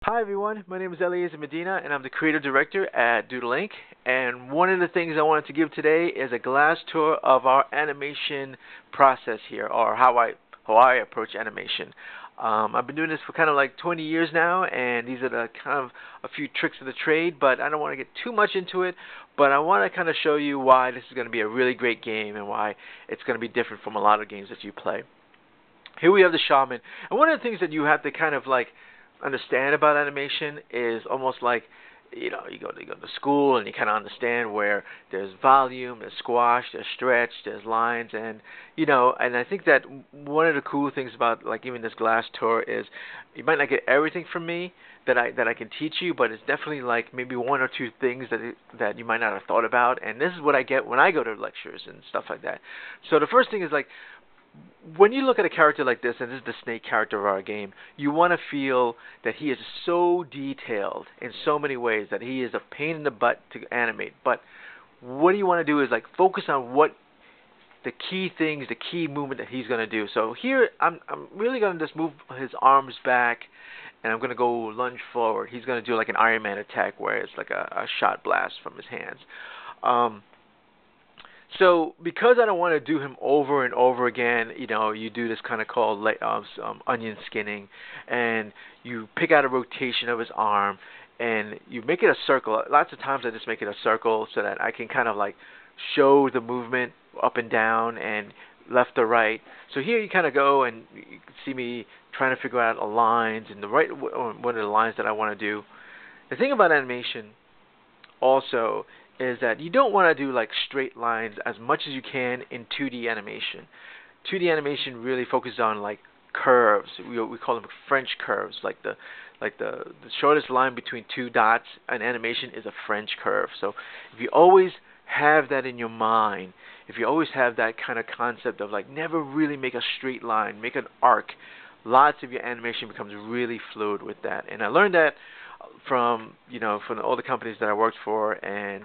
Hi everyone, my name is Eliezer Medina and I'm the creative director at Doodle Ink. And one of the things I wanted to give today is a glass tour of our animation process here, or how I approach animation. I've been doing this for kind of like 20 years now, and these are the kind of a few tricks of the trade, but I don't want to get too much into it. But I want to kind of show you why this is going to be a really great game and why it's going to be different from a lot of games that you play. Here we have the shaman, and one of the things that you have to kind of like understand about animation is almost like, you go to school and you kind of understand where there's volume, there's squash, there's stretch, there's lines, and and I think that one of the cool things about like even this glass tour is you might not get everything from me that I can teach you, but it's definitely like maybe one or two things that you might not have thought about, and this is what I get when I go to lectures and stuff like that. So the first thing is like, when you look at a character like this, and this is the snake character of our game, you want to feel that he is so detailed in so many ways that he is a pain in the butt to animate. But what you want to do is like focus on what the key things, the key movement that he's going to do. So here, I'm really going to just move his arms back, and I'm going to go lunge forward. He's going to do like an Iron Man attack where it's like a shot blast from his hands. So because I don't want to do him over and over again, you do this kind of called onion skinning, and you pick out a rotation of his arm, and you make it a circle. Lots of times I just make it a circle so that I can kind of like show the movement up and down and left or right. So here you kind of go and you can see me trying to figure out lines and one of the lines that I want to do. The thing about animation also is that you don't want to do like straight lines as much as you can in 2D animation. 2D animation really focuses on like curves. We call them French curves. Like the shortest line between two dots in animation is a French curve. So if you always have that in your mind, if you always have that kind of concept of like never really make a straight line, make an arc, lots of your animation becomes really fluid with that. And I learned that from all the companies that I worked for, and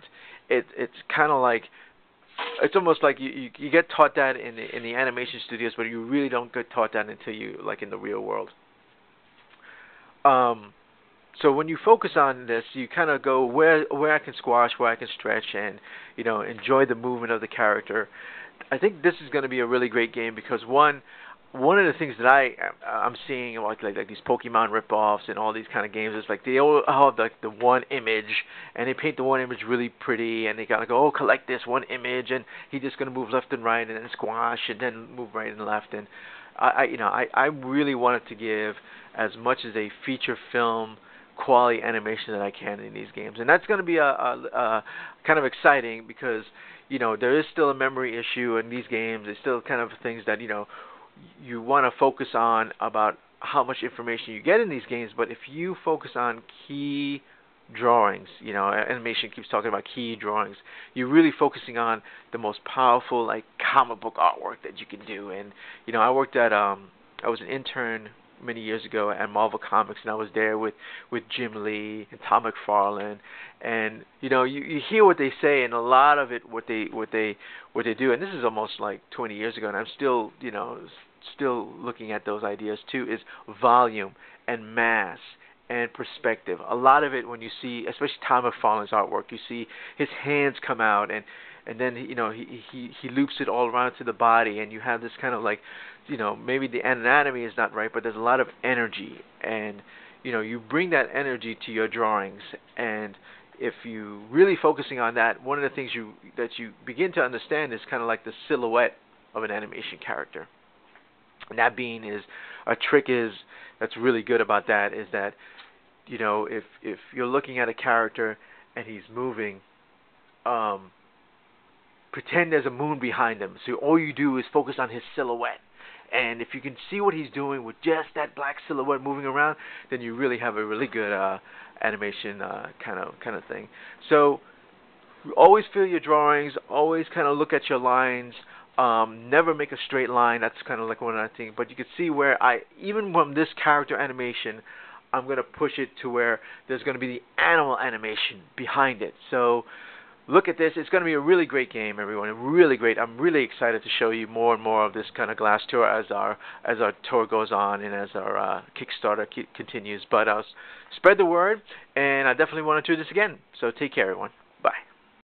it's kind of like, it's almost like you get taught that in the animation studios, but you really don't get taught that until you like in the real world. So when you focus on this, you kind of go where I can squash, where I can stretch, and enjoy the movement of the character. I think this is going to be a really great game because one of the things that I'm seeing like these Pokemon ripoffs and all these kind of games is like they all have like the one image, and they paint the one image really pretty, and they gotta go, oh, collect this one image, and he's just gonna move left and right and then squash and then move right and left. And I really wanted to give as much as a feature film quality animation that I can in these games, and that's going to be a kind of exciting because there is still a memory issue in these games. There's still kind of things that you want to focus on about how much information you get in these games. But if you focus on key drawings, animation keeps talking about key drawings, you're really focusing on the most powerful like comic book artwork that you can do. And I worked at I was an intern many years ago at Marvel Comics, and I was there with Jim Lee and Tom McFarlane, and you hear what they say, and a lot of it what they do, and this is almost like 20 years ago, and I'm still still looking at those ideas too, is volume and mass and perspective. A lot of it, when you see especially Tom McFarlane's artwork, you see his hands come out, and then he loops it all around to the body, and you have this kind of like maybe the anatomy is not right, but there's a lot of energy, and you bring that energy to your drawings. And if you really focusing on that, one of the things that you begin to understand is kind of like the silhouette of an animation character. And that being is a trick that's really good about that is that if you're looking at a character and he's moving, pretend there's a moon behind him. So all you do is focus on his silhouette. And if you can see what he's doing with just that black silhouette moving around, then you really have a really good animation kind of thing. So always feel your drawings. Always kind of look at your lines. Never make a straight line. That's kind of like one of the things. But you can see where even from this character animation, I'm going to push it to where there's going to be the animal animation behind it. So look at this. It's going to be a really great game, everyone. Really great. I'm really excited to show you more and more of this kind of glass tour as our tour goes on and as our Kickstarter continues. But spread the word, and I definitely want to do this again. So take care, everyone. Bye.